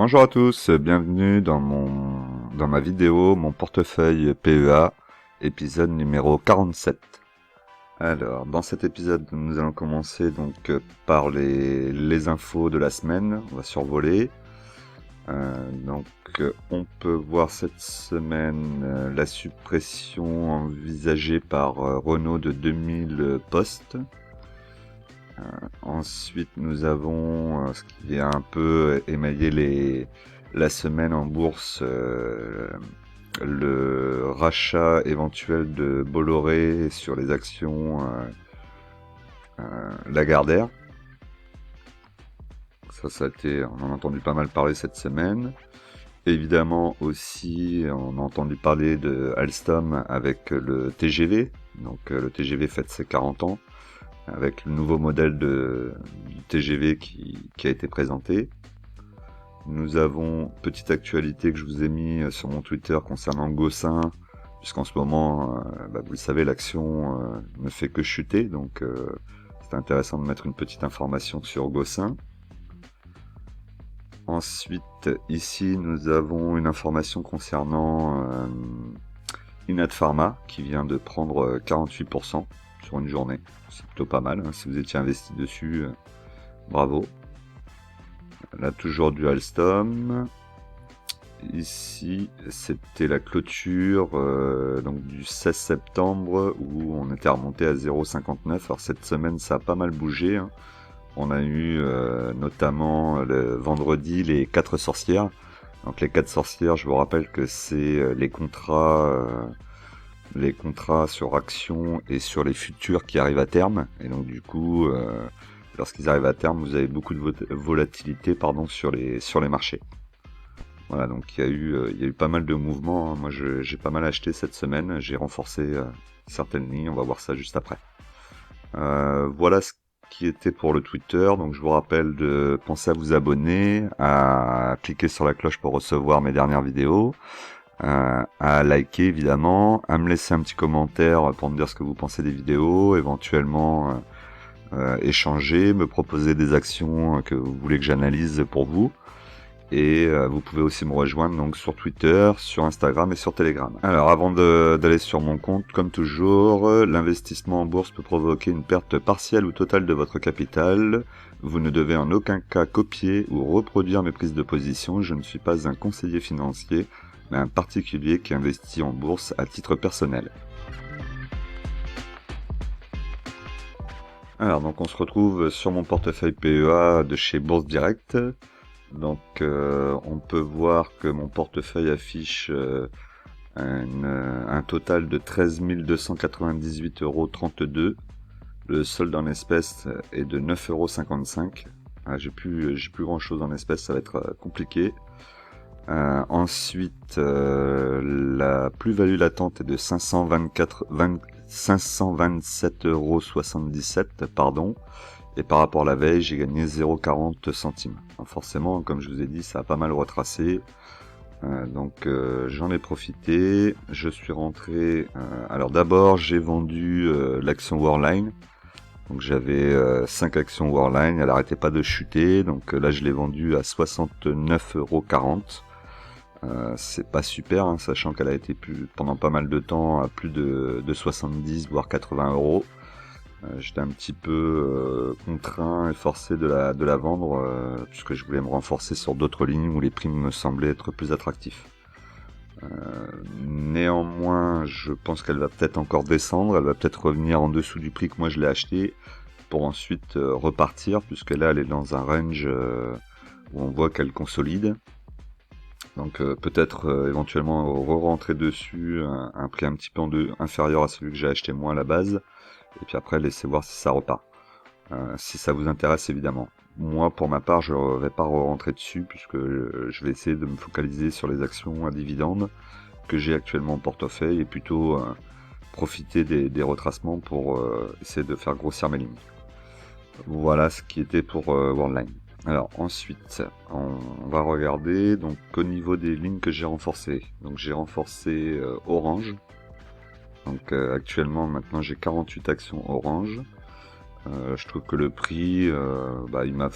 Bonjour à tous, bienvenue dans ma vidéo, mon portefeuille PEA, épisode numéro 47. Alors, dans cet épisode, nous allons commencer donc par les infos de la semaine, on va survoler. On peut voir cette semaine la suppression envisagée par Renault de 2000 postes. Ensuite, nous avons ce qui a un peu émaillé la semaine en bourse, le rachat éventuel de Bolloré sur les actions Lagardère. Ça a été, on en a entendu pas mal parler cette semaine. Évidemment aussi, on a entendu parler de Alstom avec le TGV. Donc le TGV fête ses 40 ans. Avec le nouveau modèle du TGV qui a été présenté. Nous avons petite actualité que je vous ai mis sur mon Twitter concernant Gossin, puisqu'en ce moment, vous le savez, l'action ne fait que chuter, donc c'est intéressant de mettre une petite information sur Gossin. Ensuite, ici, nous avons une information concernant Inat Pharma, qui vient de prendre 48% sur une journée. C'est plutôt pas mal, hein. Si vous étiez investi dessus, bravo. Là, toujours du Alstom. Ici, c'était la clôture donc du 16 septembre où on était remonté à 0,59. Alors cette semaine, ça a pas mal bougé, hein. On a eu notamment le vendredi les 4 sorcières. Donc les 4 sorcières, je vous rappelle que c'est les contrats sur actions et sur les futurs qui arrivent à terme. Et donc du coup, lorsqu'ils arrivent à terme, vous avez beaucoup de volatilité sur les marchés. Voilà, donc il y a eu pas mal de mouvements, hein. Moi, j'ai pas mal acheté cette semaine. J'ai renforcé certaines lignes. On va voir ça juste après. Voilà ce qui était pour le Twitter. Donc je vous rappelle de penser à vous abonner, à cliquer sur la cloche pour recevoir mes dernières vidéos. À liker évidemment, à me laisser un petit commentaire pour me dire ce que vous pensez des vidéos, éventuellement échanger, me proposer des actions que vous voulez que j'analyse pour vous. Et vous pouvez aussi me rejoindre donc sur Twitter, sur Instagram et sur Telegram. Alors avant d'aller sur mon compte, comme toujours, l'investissement en bourse peut provoquer une perte partielle ou totale de votre capital. Vous ne devez en aucun cas copier ou reproduire mes prises de position. Je ne suis pas un conseiller financier, mais un particulier qui investit en bourse à titre personnel. Alors donc on se retrouve sur mon portefeuille PEA de chez Bourse Direct. Donc on peut voir que mon portefeuille affiche un total de 13 298,32 €. Le solde en espèces est de 9,55 €. J'ai plus grand chose en espèces, ça va être compliqué. Ensuite, la plus-value latente est de 527,77 €, pardon. Et par rapport à la veille, j'ai gagné 0,40 centimes. Alors forcément, comme je vous ai dit, ça a pas mal retracé. J'en ai profité. Je suis rentré. Alors d'abord, j'ai vendu l'action Worldline. Donc j'avais 5 actions Worldline. Elle n'arrêtait pas de chuter. Donc là, je l'ai vendue à 69,40 €. C'est pas super, hein, sachant qu'elle a été pendant pas mal de temps à plus de 70 voire 80 €. J'étais un petit peu contraint et forcé de la vendre puisque je voulais me renforcer sur d'autres lignes où les prix me semblaient être plus attractifs. Néanmoins, je pense qu'elle va peut-être encore descendre, elle va peut-être revenir en dessous du prix que moi je l'ai acheté pour ensuite repartir, puisque là elle est dans un range où on voit qu'elle consolide. Donc peut-être éventuellement re-rentrer dessus un prix un petit peu inférieur à celui que j'ai acheté moi à la base, et puis après laisser voir si ça repart. Si ça vous intéresse évidemment. Moi pour ma part je ne vais pas rentrer dessus puisque je vais essayer de me focaliser sur les actions à dividendes que j'ai actuellement en portefeuille et plutôt profiter des retracements pour essayer de faire grossir mes lignes. Voilà ce qui était pour Worldline. Alors ensuite on va regarder donc au niveau des lignes que j'ai renforcées. Donc j'ai renforcé Orange. Donc actuellement maintenant j'ai 48 actions Orange. Je trouve que le prix, il m'a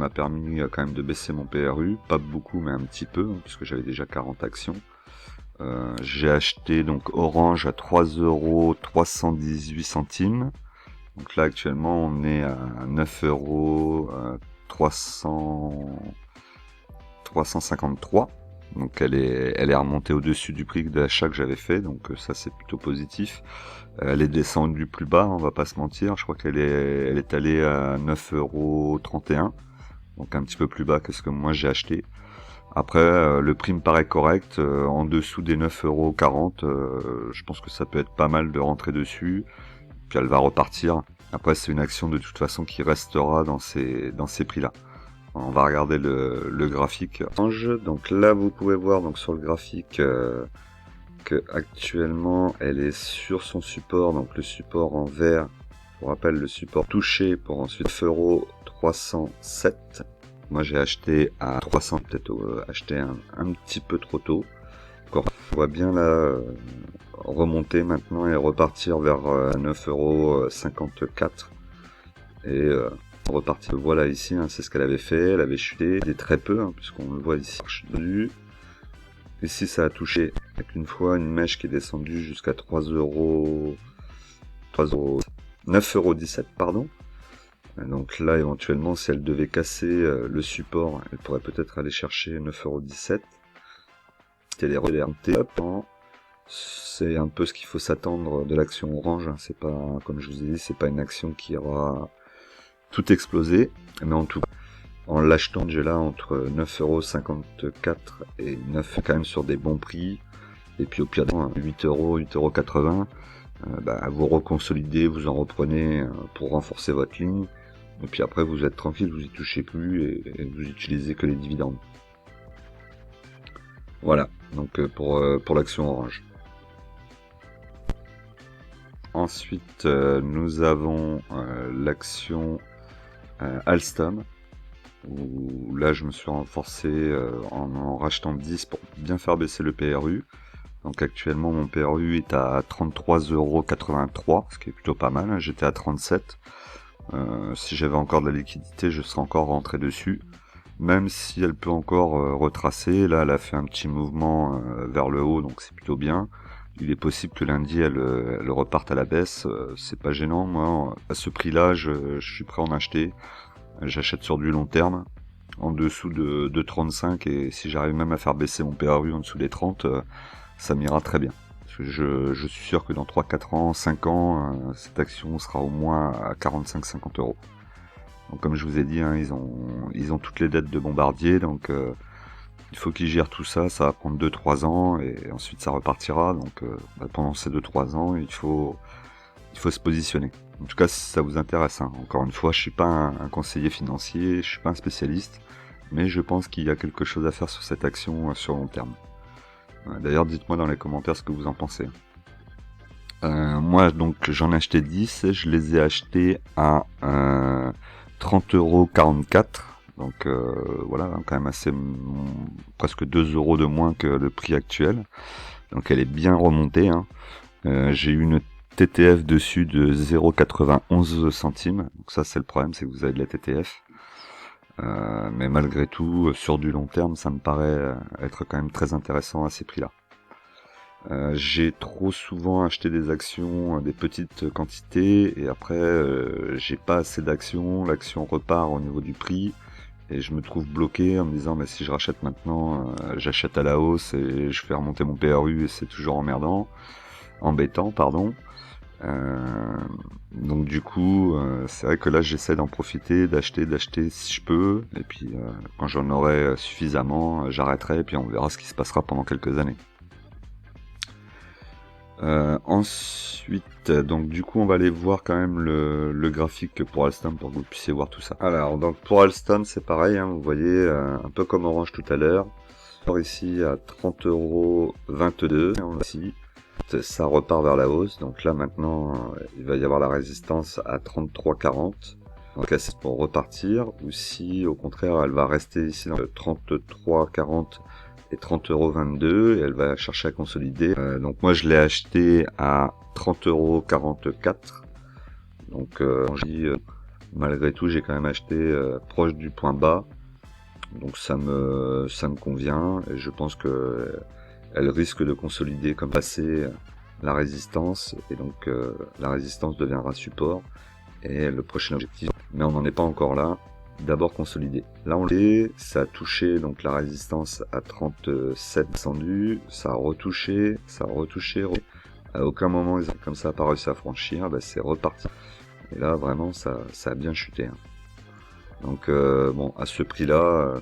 permis quand même de baisser mon PRU, pas beaucoup mais un petit peu, hein, puisque j'avais déjà 40 actions. J'ai acheté donc Orange à 3,318 €. Donc là actuellement on est à 9,353 €. Donc elle est remontée au-dessus du prix d'achat que j'avais fait, donc ça c'est plutôt positif. Elle est descendue plus bas, on va pas se mentir, je crois elle est allée à 9,31 €, donc un petit peu plus bas que ce que moi j'ai acheté. Après, le prix me paraît correct, en dessous des 9,40 €, je pense que ça peut être pas mal de rentrer dessus, puis elle va repartir. Après, c'est une action de toute façon qui restera dans ces prix-là. On va regarder le graphique. Donc là, vous pouvez voir donc sur le graphique que actuellement, elle est sur son support, donc le support en vert. Je vous rappelle le support touché pour ensuite 9,307 €. Moi j'ai acheté à 300, peut-être acheté un petit peu trop tôt. On voit bien là remonter maintenant et repartir vers 9,54 € et repartir. Voilà ici, hein, c'est ce qu'elle avait fait, elle avait chuté, et très peu, hein, puisqu'on le voit ici. Ici ça a touché avec une fois une mèche qui est descendue jusqu'à 9,17 €, pardon. Donc là, éventuellement, si elle devait casser le support, elle pourrait peut-être aller chercher 9,17 €. C'est un peu ce qu'il faut s'attendre de l'action Orange. C'est pas, comme je vous ai dit, c'est pas une action qui aura tout explosé. Mais en tout cas, en l'achetant, j'ai là entre 9,54 € et 9 quand même sur des bons prix. Et puis au pire, 8 €, 8,80 €. Vous reconsolidez, vous en reprenez pour renforcer votre ligne. Et puis après, vous êtes tranquille, vous y touchez plus et vous utilisez que les dividendes. Voilà, donc pour l'action Orange. Ensuite, nous avons l'action Alstom, où là je me suis renforcé en rachetant 10 pour bien faire baisser le PRU. Donc actuellement mon PRU est à 33,83 €, ce qui est plutôt pas mal, hein. J'étais à 37. Si j'avais encore de la liquidité, je serais encore rentré dessus. Même si elle peut encore retracer, là elle a fait un petit mouvement vers le haut, donc c'est plutôt bien. Il est possible que lundi elle reparte à la baisse, c'est pas gênant. Moi, à ce prix-là, je suis prêt à en acheter. J'achète sur du long terme, en dessous de 35, et si j'arrive même à faire baisser mon PRU en dessous des 30, ça m'ira très bien. Je suis sûr que dans 3, 4 ans, 5 ans, cette action sera au moins à 45-50 €. Donc comme je vous ai dit, hein, ils ont toutes les dettes de Bombardier, donc il faut qu'ils gèrent tout ça, ça va prendre 2-3 ans, et ensuite ça repartira. Donc pendant ces 2-3 ans, il faut se positionner. En tout cas, si ça vous intéresse, hein. Encore une fois, je suis pas un conseiller financier, je suis pas un spécialiste, mais je pense qu'il y a quelque chose à faire sur cette action sur long terme. D'ailleurs, dites-moi dans les commentaires ce que vous en pensez. Moi, donc, j'en ai acheté 10, je les ai achetés à 30,44 €. Donc voilà, hein, quand même assez, presque 2 € de moins que le prix actuel. Donc elle est bien remontée, hein. J'ai eu une TTF dessus de 0,91 centimes. Donc ça c'est le problème, c'est que vous avez de la TTF. Mais malgré tout, sur du long terme, ça me paraît être quand même très intéressant à ces prix-là. J'ai trop souvent acheté des actions, des petites quantités, et après j'ai pas assez d'actions, l'action repart au niveau du prix, et je me trouve bloqué en me disant mais si je rachète maintenant, j'achète à la hausse et je fais remonter mon PRU et c'est toujours embêtant, pardon. Donc du coup, c'est vrai que là j'essaie d'en profiter, d'acheter si je peux, et puis quand j'en aurai suffisamment, j'arrêterai, et puis on verra ce qui se passera pendant quelques années. Ensuite, donc du coup on va aller voir quand même le graphique pour Alstom pour que vous puissiez voir tout ça. Alors donc pour Alstom c'est pareil, hein, vous voyez un peu comme Orange tout à l'heure. Ici à 30,22 €, ici ça repart vers la hausse, donc là maintenant il va y avoir la résistance à 33,40. Donc là c'est pour repartir, ou si au contraire elle va rester ici dans le 33,40 et 30,22 € et elle va chercher à consolider. Donc moi je l'ai acheté à 30,44 €. Donc malgré tout, j'ai quand même acheté proche du point bas. Donc ça me convient et je pense que elle risque de consolider comme passé la résistance et donc la résistance deviendra support et le prochain objectif. Mais on n'en est pas encore là. D'abord consolider. Là on l'est, ça a touché donc la résistance à 37 descendu, ça a retouché. À aucun moment ils ont comme ça pas réussi à franchir, c'est reparti. Et là vraiment ça a bien chuté. Hein. Donc bon, à ce prix-là,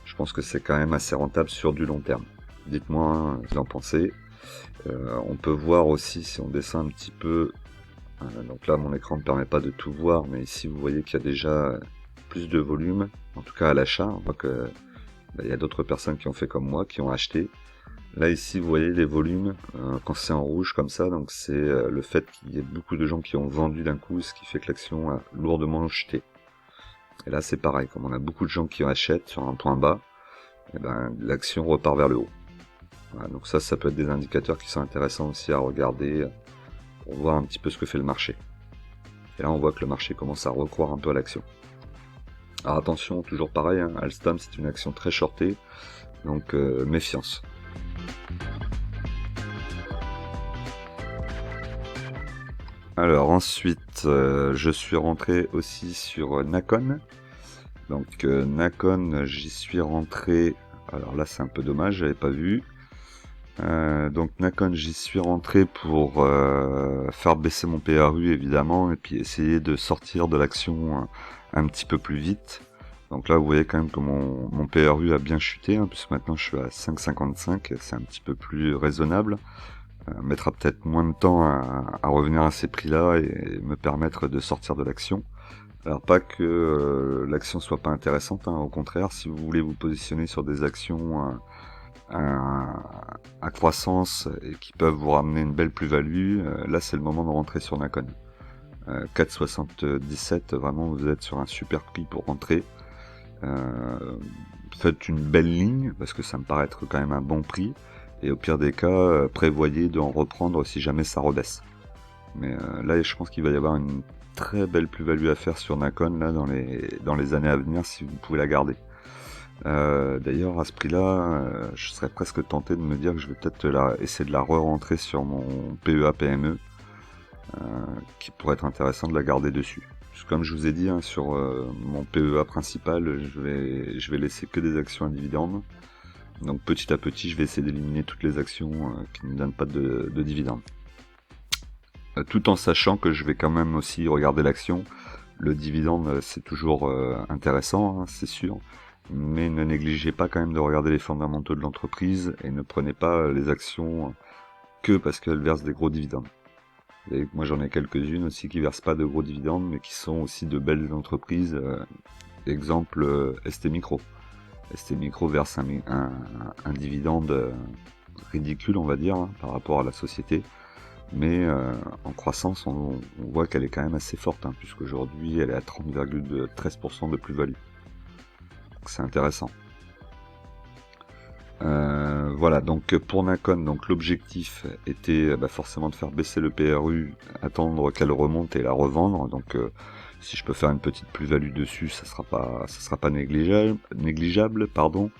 je pense que c'est quand même assez rentable sur du long terme. Dites-moi ce que vous en pensez. On peut voir aussi si on descend un petit peu. Donc là, mon écran ne permet pas de tout voir, mais ici vous voyez qu'il y a déjà plus de volume, en tout cas à l'achat. On voit que il y a d'autres personnes qui ont fait comme moi, qui ont acheté. Là ici, vous voyez les volumes quand c'est en rouge comme ça, donc c'est le fait qu'il y ait beaucoup de gens qui ont vendu d'un coup, ce qui fait que l'action a lourdement chuté. Et là c'est pareil, comme on a beaucoup de gens qui achètent sur un point bas, et l'action repart vers le haut. Voilà, donc ça peut être des indicateurs qui sont intéressants aussi à regarder pour voir un petit peu ce que fait le marché. Et là on voit que le marché commence à recroire un peu à l'action. Alors attention, toujours pareil, hein, Alstom c'est une action très shortée, donc méfiance. Alors ensuite, je suis rentré aussi sur Nakon. Donc Nakon, j'y suis rentré. Alors là, c'est un peu dommage, j'avais pas vu. Donc Nakon, j'y suis rentré pour faire baisser mon PRU évidemment, et puis essayer de sortir de l'action un petit peu plus vite. Donc là, vous voyez quand même que mon PRU a bien chuté, hein, puisque maintenant je suis à 5,55, c'est un petit peu plus raisonnable. Mettra peut-être moins de temps à revenir à ces prix-là et me permettre de sortir de l'action. Alors pas que l'action soit pas intéressante, hein, au contraire, si vous voulez vous positionner sur des actions à croissance et qui peuvent vous ramener une belle plus-value, là c'est le moment de rentrer sur Nakon. 4,77, vraiment vous êtes sur un super prix pour rentrer. Faites une belle ligne, parce que ça me paraît être quand même un bon prix, et au pire des cas, prévoyez d'en reprendre si jamais ça rebaisse. Mais là je pense qu'il va y avoir une très belle plus-value à faire sur Nakon là dans les années à venir si vous pouvez la garder. D'ailleurs à ce prix-là, je serais presque tenté de me dire que je vais peut-être essayer de la re-rentrer sur mon PEA PME, qui pourrait être intéressant de la garder dessus. Parce que comme je vous ai dit, hein, sur mon PEA principal, je vais laisser que des actions à dividendes. Donc petit à petit, je vais essayer d'éliminer toutes les actions qui ne donnent pas de dividendes. Tout en sachant que je vais quand même aussi regarder l'action. Le dividende, c'est toujours intéressant, hein, c'est sûr. Mais ne négligez pas quand même de regarder les fondamentaux de l'entreprise et ne prenez pas les actions que parce qu'elles versent des gros dividendes. Et moi j'en ai quelques-unes aussi qui versent pas de gros dividendes mais qui sont aussi de belles entreprises. Exemple ST Micro. ST Micro verse un dividende ridicule on va dire hein, par rapport à la société. Mais en croissance on voit qu'elle est quand même assez forte hein, puisqu'aujourd'hui elle est à 30,13% de plus-value. C'est intéressant. Voilà, donc pour Nakon, donc l'objectif était forcément de faire baisser le PRU, attendre qu'elle remonte et la revendre. Donc si je peux faire une petite plus-value dessus, ça sera pas négligeable, pardon.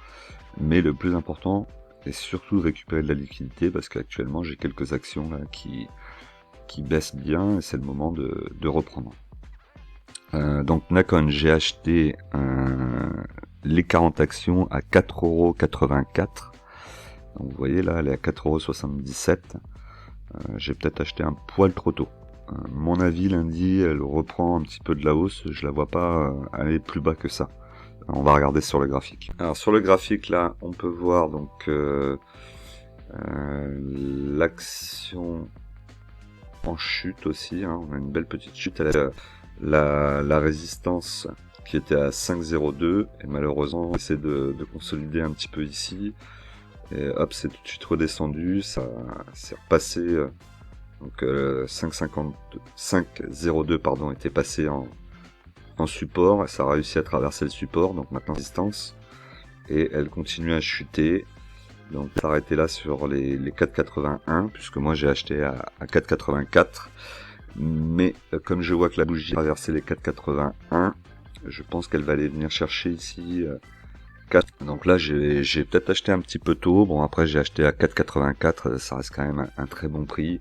Mais le plus important est surtout de récupérer de la liquidité parce qu'actuellement j'ai quelques actions là qui baissent bien et c'est le moment de reprendre. Donc Nakon, j'ai acheté les 40 actions à 4,84€. Donc vous voyez là, elle est à 4,77€. J'ai peut-être acheté un poil trop tôt. Mon avis, lundi, elle reprend un petit peu de la hausse. Je la vois pas aller plus bas que ça. On va regarder sur le graphique. Alors sur le graphique là, on peut voir donc l'action en chute aussi. Hein. On a une belle petite chute. Elle a la résistance qui était à 5,02 et malheureusement on essaie de consolider un petit peu ici et hop c'est tout de suite redescendu, ça s'est repassé donc 5,02 pardon était passé en support et ça a réussi à traverser le support, donc maintenant résistance et elle continue à chuter, donc s'arrêter là sur les 4,81 puisque moi j'ai acheté à 4,84. Mais comme je vois que la bougie a traversé les 4,81, je pense qu'elle va aller venir chercher ici 4. Donc là j'ai peut-être acheté un petit peu tôt. Bon, après j'ai acheté à 4,84, ça reste quand même un très bon prix.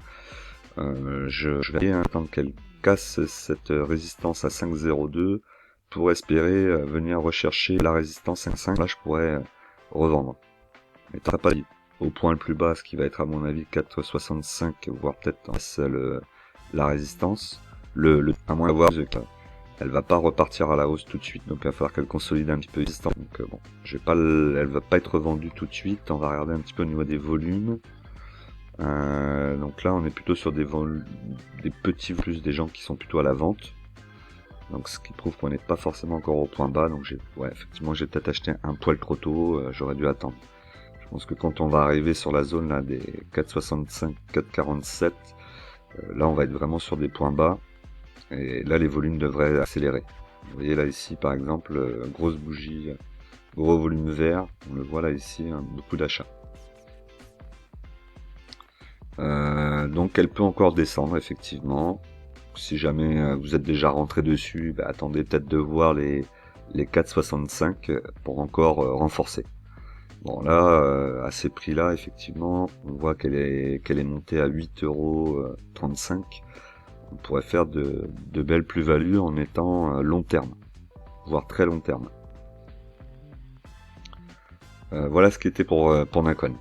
Je vais attendre qu'elle casse cette résistance à 5,02 pour espérer venir rechercher la résistance 5,5. Là je pourrais revendre. Mais t'as pas dit au point le plus bas, ce qui va être à mon avis 4,65, voire peut-être la résistance. À moins d'avoir elle va pas repartir à la hausse tout de suite, donc il va falloir qu'elle consolide un petit peu résistance. Donc bon, elle va pas être vendue tout de suite. On va regarder un petit peu au niveau des volumes. Donc là on est plutôt sur des petits plus, des gens qui sont plutôt à la vente. Donc ce qui prouve qu'on n'est pas forcément encore au point bas. Donc effectivement j'ai peut-être acheté un poil trop tôt, j'aurais dû attendre. Je pense que quand on va arriver sur la zone là des 4,65, 4,47, là on va être vraiment sur des points bas. Et là les volumes devraient accélérer. Vous voyez là ici par exemple, grosse bougie, gros volume vert, on le voit là ici, hein, beaucoup d'achats. Donc elle peut encore descendre effectivement. Si jamais vous êtes déjà rentré dessus, attendez peut-être de voir les 4,65 pour encore renforcer. Bon là, à ces prix-là, effectivement, on voit qu'elle est montée à 8,35 €. On pourrait faire de belles plus-values en étant long terme, voire très long terme. Voilà ce qui était pour Nacon.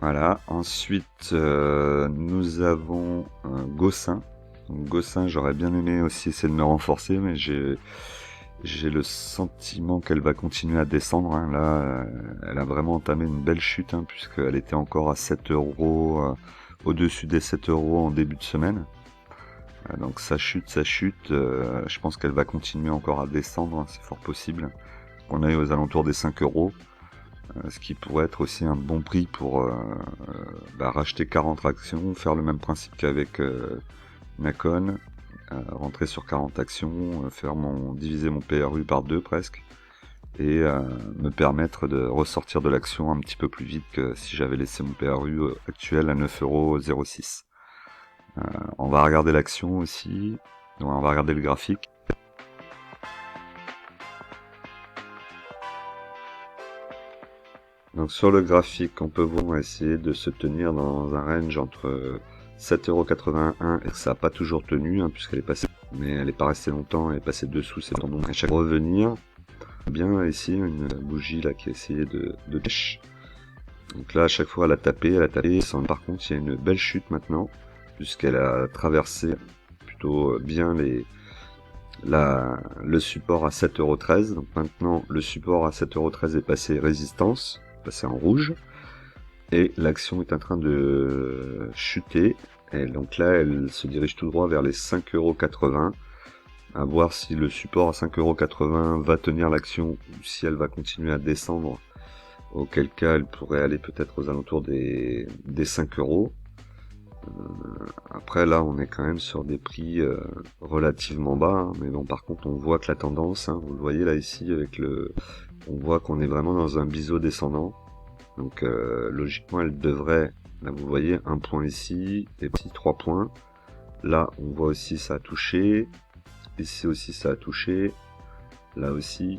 Voilà, ensuite nous avons Gossin. Gossin, j'aurais bien aimé aussi essayer de me renforcer, mais j'ai le sentiment qu'elle va continuer à descendre. Hein. Là, elle a vraiment entamé une belle chute, hein, puisqu'elle était encore à 7 €, au-dessus des 7 € en début de semaine. Donc ça chute. Je pense qu'elle va continuer encore à descendre, hein, c'est fort possible. On est aux alentours des 5 €. Ce qui pourrait être aussi un bon prix pour racheter 40 actions, faire le même principe qu'avec Nacon, rentrer sur 40 actions, diviser mon PRU par 2 presque, et me permettre de ressortir de l'action un petit peu plus vite que si j'avais laissé mon PRU actuel à 9,06 €. On va regarder l'action aussi, donc on va regarder le graphique. Donc sur le graphique, on peut voir essayer de se tenir dans un range entre 7,81 € et ça n'a pas toujours tenu, hein, puisqu'elle est passée, mais elle n'est pas restée longtemps, elle est passée dessous, c'est donc à chaque revenir. Bien ici une bougie là qui a essayé de cash. Donc là à chaque fois elle a tapé. Par contre il y a une belle chute maintenant, puisqu'elle a traversé plutôt bien le support à 7,13 €. Donc maintenant le support à 7,13 € est passé résistance, passé en rouge, et l'action est en train de chuter, et donc là elle se dirige tout droit vers les 5,80 €, à voir si le support à 5,80 € va tenir l'action ou si elle va continuer à descendre, auquel cas elle pourrait aller peut-être aux alentours des 5 €. Après là on est quand même sur des prix relativement bas, hein, mais bon par contre on voit que la tendance, hein, vous le voyez là ici on voit qu'on est vraiment dans un biseau descendant. Donc logiquement elle devrait, là vous voyez un point ici, des petits 3 points. Là on voit aussi ça a touché, ici aussi ça a touché, là aussi.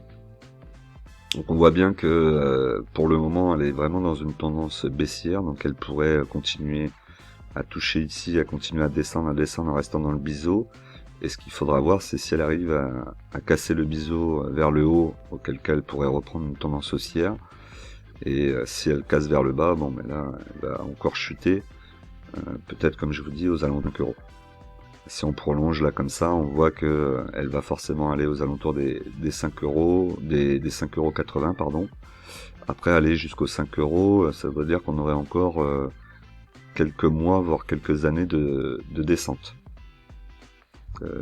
Donc on voit bien que pour le moment elle est vraiment dans une tendance baissière, donc elle pourrait continuer à toucher ici, à continuer à descendre en restant dans le biseau. Et ce qu'il faudra voir, c'est si elle arrive à casser le biseau vers le haut, auquel cas elle pourrait reprendre une tendance haussière. Et si elle casse vers le bas, bon mais là elle va encore chuter, peut-être comme je vous dis aux alentours de 5 €. Si on prolonge là comme ça, on voit que elle va forcément aller aux alentours des 5 €, des 5,80 € pardon. Après aller jusqu'aux 5 €, ça veut dire qu'on aurait encore quelques mois, voire quelques années de descente.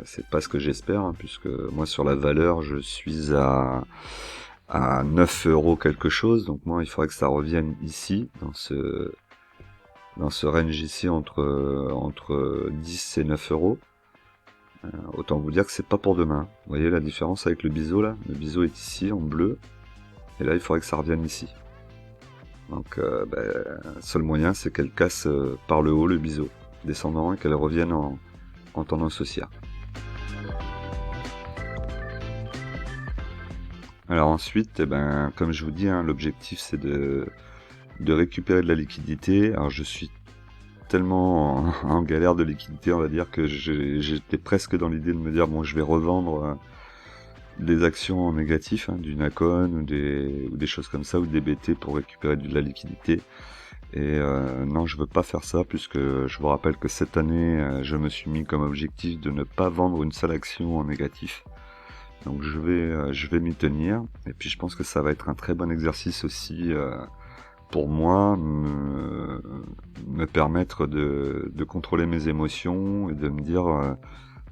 C'est pas ce que j'espère, hein, puisque moi sur la valeur je suis à 9 € quelque chose, donc moi il faudrait que ça revienne ici, dans ce range ici entre 10 et 9 €. Autant vous dire que c'est pas pour demain. Vous voyez la différence avec le biseau là? Le biseau est ici en bleu, et là il faudrait que ça revienne ici. Donc seul moyen c'est qu'elle casse par le haut le biseau. descendant et qu'elle revienne en tendance haussière. Alors ensuite, comme je vous dis, hein, l'objectif c'est de récupérer de la liquidité. Alors je suis tellement en galère de liquidité, on va dire, que j'étais presque dans l'idée de me dire bon, je vais revendre des actions en négatif, hein, du Nacon ou des choses comme ça, ou des BT pour récupérer de la liquidité. Et non, je veux pas faire ça, puisque je vous rappelle que cette année, je me suis mis comme objectif de ne pas vendre une seule action en négatif. Donc je vais m'y tenir. Et puis je pense que ça va être un très bon exercice aussi pour moi, me permettre de contrôler mes émotions et de me dire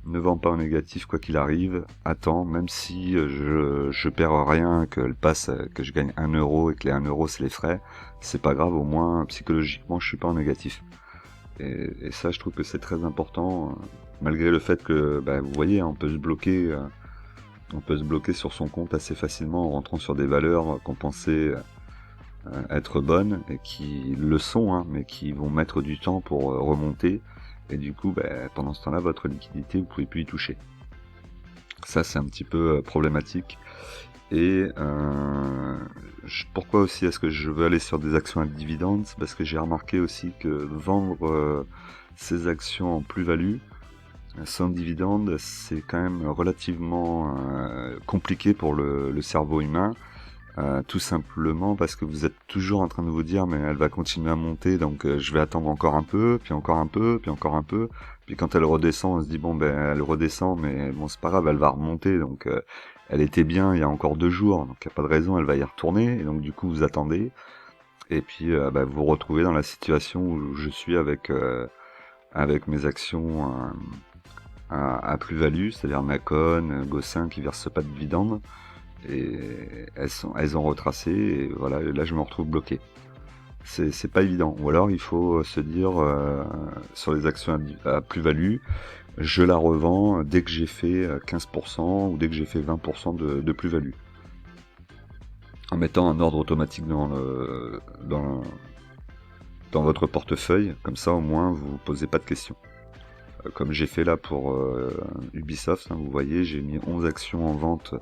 ne vends pas en négatif quoi qu'il arrive, attends, même si je perds rien, qu'elle passe, que je gagne 1 euro et que les 1 euro c'est les frais, c'est pas grave, au moins psychologiquement je suis pas en négatif. Et ça, je trouve que c'est très important, malgré le fait que, vous voyez, on peut se bloquer sur son compte assez facilement en rentrant sur des valeurs qu'on pensait être bonnes et qui le sont, hein, mais qui vont mettre du temps pour remonter. Et du coup, pendant ce temps-là, votre liquidité, vous pouvez plus y toucher. Ça, c'est un petit peu problématique. Et pourquoi aussi est-ce que je veux aller sur des actions à dividendes? C'est parce que j'ai remarqué aussi que vendre ces actions en plus-value sans dividende, c'est quand même relativement compliqué pour le cerveau humain. Tout simplement parce que vous êtes toujours en train de vous dire mais elle va continuer à monter, donc je vais attendre encore un peu, puis encore un peu, puis encore un peu, puis quand elle redescend on se dit bon elle redescend, mais bon c'est pas grave, elle va remonter, donc elle était bien il y a encore 2 jours, donc il n'y a pas de raison, elle va y retourner, et donc du coup vous attendez, et puis vous vous retrouvez dans la situation où je suis avec mes actions à plus-value, c'est-à-dire Nacon, Gossin qui versent pas de dividendes, et elles ont retracé, et voilà, là je me retrouve bloqué. C'est pas évident. Ou alors il faut se dire sur les actions à plus-value, je la revends dès que j'ai fait 15% ou dès que j'ai fait 20% de plus-value. En mettant un ordre automatique dans votre portefeuille, comme ça au moins vous vous posez pas de questions. Comme j'ai fait là pour Ubisoft, hein, vous voyez, j'ai mis 11 actions en vente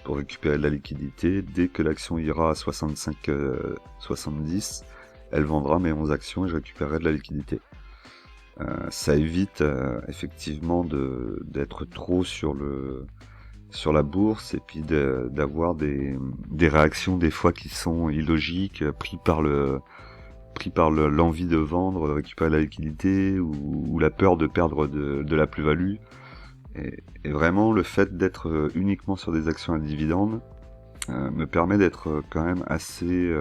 pour récupérer de la liquidité. Dès que l'action ira à 65-70, elle vendra mes 11 actions et je récupérerai de la liquidité. Ça évite effectivement d'être trop sur la bourse, et puis d'avoir des réactions des fois qui sont illogiques, pris par l'envie de vendre, de récupérer la liquidité, ou la peur de perdre de la plus-value. Et vraiment, le fait d'être uniquement sur des actions à dividendes me permet d'être quand même assez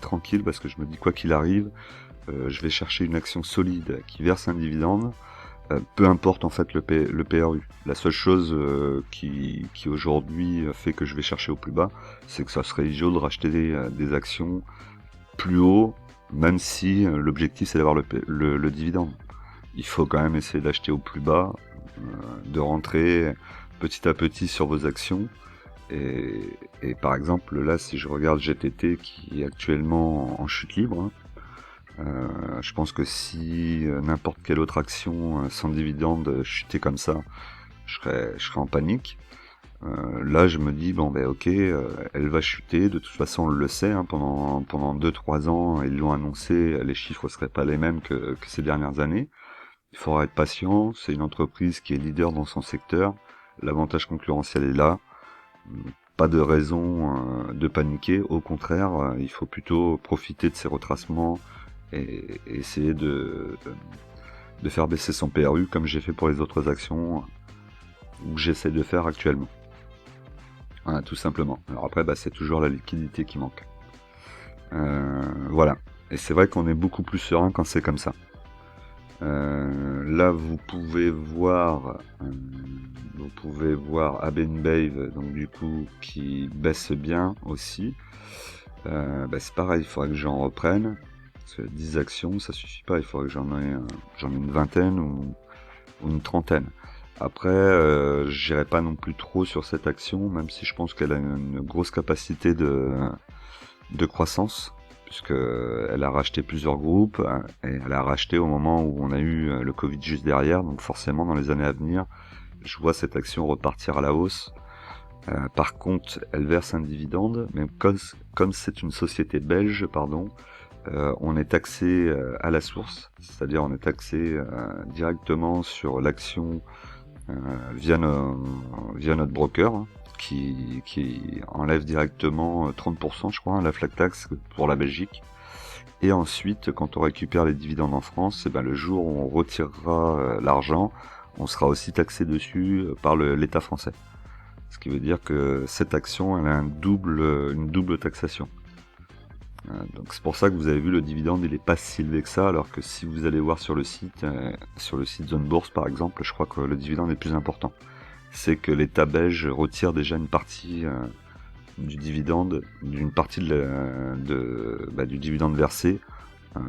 tranquille, parce que je me dis quoi qu'il arrive, je vais chercher une action solide qui verse un dividende, peu importe en fait le PRU. La seule chose qui aujourd'hui fait que je vais chercher au plus bas, c'est que ça serait idiot de racheter des actions plus haut, même si l'objectif c'est d'avoir le dividende. Il faut quand même essayer d'acheter au plus bas, de rentrer petit à petit sur vos actions. Et par exemple, là, si je regarde GTT qui est actuellement en chute libre, je pense que si n'importe quelle autre action sans dividende chutait comme ça, je serais en panique. Là, je me dis, ok, elle va chuter, de toute façon, on le sait, hein, pendant 2-3 ans, ils l'ont annoncé, les chiffres seraient pas les mêmes que ces dernières années. Il faudra être patient, c'est une entreprise qui est leader dans son secteur, l'avantage concurrentiel est là, pas de raison de paniquer, au contraire, il faut plutôt profiter de ces retracements et essayer de faire baisser son PRU, comme j'ai fait pour les autres actions, ou que j'essaie de faire actuellement. Voilà, tout simplement. Alors après, c'est toujours la liquidité qui manque. Voilà. Et c'est vrai qu'on est beaucoup plus serein quand c'est comme ça. Là, vous pouvez voir Abenbave, donc du coup, qui baisse bien aussi. C'est pareil, il faudrait que j'en reprenne. Parce que 10 actions, ça suffit pas. Il faudrait que j'en ai une vingtaine ou une trentaine. Après, j'irai pas non plus trop sur cette action, même si je pense qu'elle a une grosse capacité de croissance, puisque elle a racheté plusieurs groupes, et elle a racheté au moment où on a eu le Covid juste derrière, donc forcément dans les années à venir, je vois cette action repartir à la hausse. Par contre, elle verse un dividende, mais comme c'est une société belge, on est taxé à la source, c'est-à-dire on est taxé directement sur l'action via notre broker, hein, qui enlève directement 30%, je crois, la flat tax pour la Belgique. Et ensuite, quand on récupère les dividendes en France, le jour où on retirera l'argent, on sera aussi taxé dessus par l'État français. Ce qui veut dire que cette action, elle a une double taxation. Donc c'est pour ça que vous avez vu le dividende, il est pas si élevé que ça, alors que si vous allez voir sur le site Zone Bourse par exemple, je crois que le dividende est plus important. C'est que l'État belge retire déjà une partie du dividende, d'une partie du dividende versé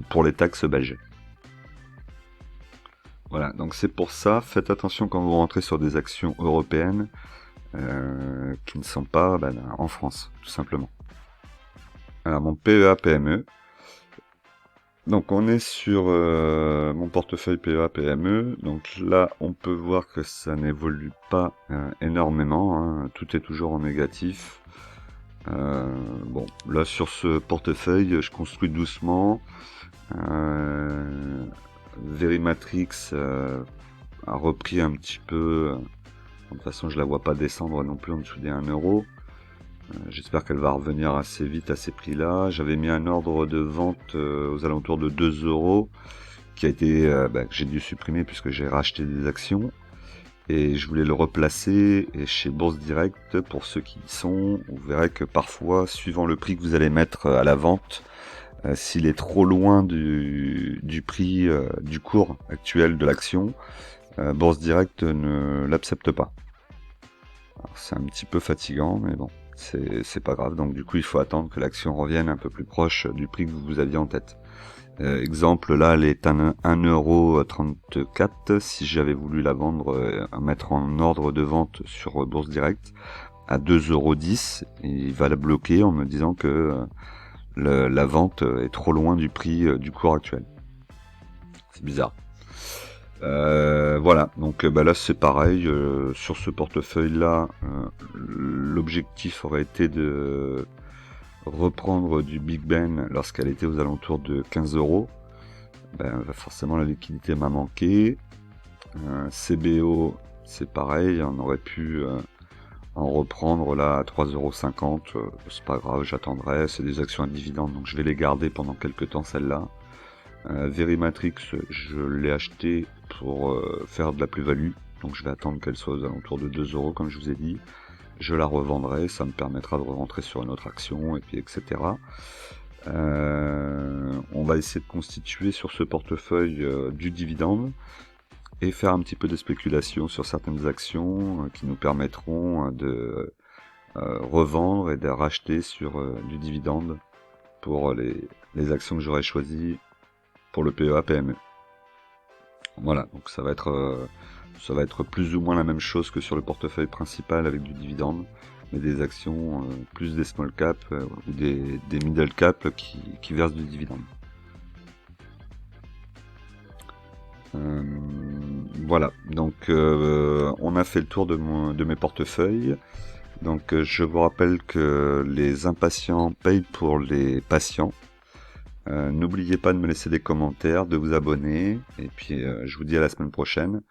pour les taxes belges. Voilà, donc c'est pour ça, faites attention quand vous rentrez sur des actions européennes qui ne sont pas en France, tout simplement. Alors mon PEA-PME. Donc on est sur mon portefeuille PEA-PME. Donc là, on peut voir que ça n'évolue pas énormément. Hein. Tout est toujours en négatif. Bon, là sur ce portefeuille, je construis doucement. Verimatrix a repris un petit peu. De toute façon, je la vois pas descendre non plus en dessous des 1 euro. J'espère qu'elle va revenir assez vite à ces prix-là. J'avais mis un ordre de vente aux alentours de 2 euros qui a été que j'ai dû supprimer puisque j'ai racheté des actions. Et je voulais le replacer chez Bourse Direct. Pour ceux qui y sont, vous verrez que parfois, suivant le prix que vous allez mettre à la vente, s'il est trop loin du prix du cours actuel de l'action, Bourse Direct ne l'accepte pas. C'est un petit peu fatigant, mais bon, c'est pas grave. Donc du coup, il faut attendre que l'action revienne un peu plus proche du prix que vous aviez en tête. Exemple, là, elle est à 1,34€. Si j'avais voulu la vendre, mettre en ordre de vente sur Bourse Direct, à 2,10€, il va la bloquer en me disant que la vente est trop loin du prix du cours actuel. C'est bizarre. Voilà, donc là c'est pareil, sur ce portefeuille là, l'objectif aurait été de reprendre du Big Ben lorsqu'elle était aux alentours de 15 euros. Forcément la liquidité m'a manqué. CBO c'est pareil, on aurait pu en reprendre là à 3,50€, c'est pas grave, j'attendrai, c'est des actions à dividendes donc je vais les garder pendant quelques temps celles-là. Verimatrix, je l'ai acheté pour faire de la plus-value, donc je vais attendre qu'elle soit aux alentours de 2 euros comme je vous ai dit. Je la revendrai, ça me permettra de rentrer sur une autre action, et puis etc. On va essayer de constituer sur ce portefeuille du dividende et faire un petit peu de spéculation sur certaines actions qui nous permettront de revendre et de racheter sur du dividende pour les actions que j'aurais choisies pour le PEA-PME. Voilà, donc ça va être plus ou moins la même chose que sur le portefeuille principal avec du dividende, mais des actions plus des small cap ou des middle cap qui versent du dividende. Voilà, donc on a fait le tour de mes portefeuilles. Donc je vous rappelle que les impatients payent pour les patients. N'oubliez pas de me laisser des commentaires, de vous abonner, et puis je vous dis à la semaine prochaine.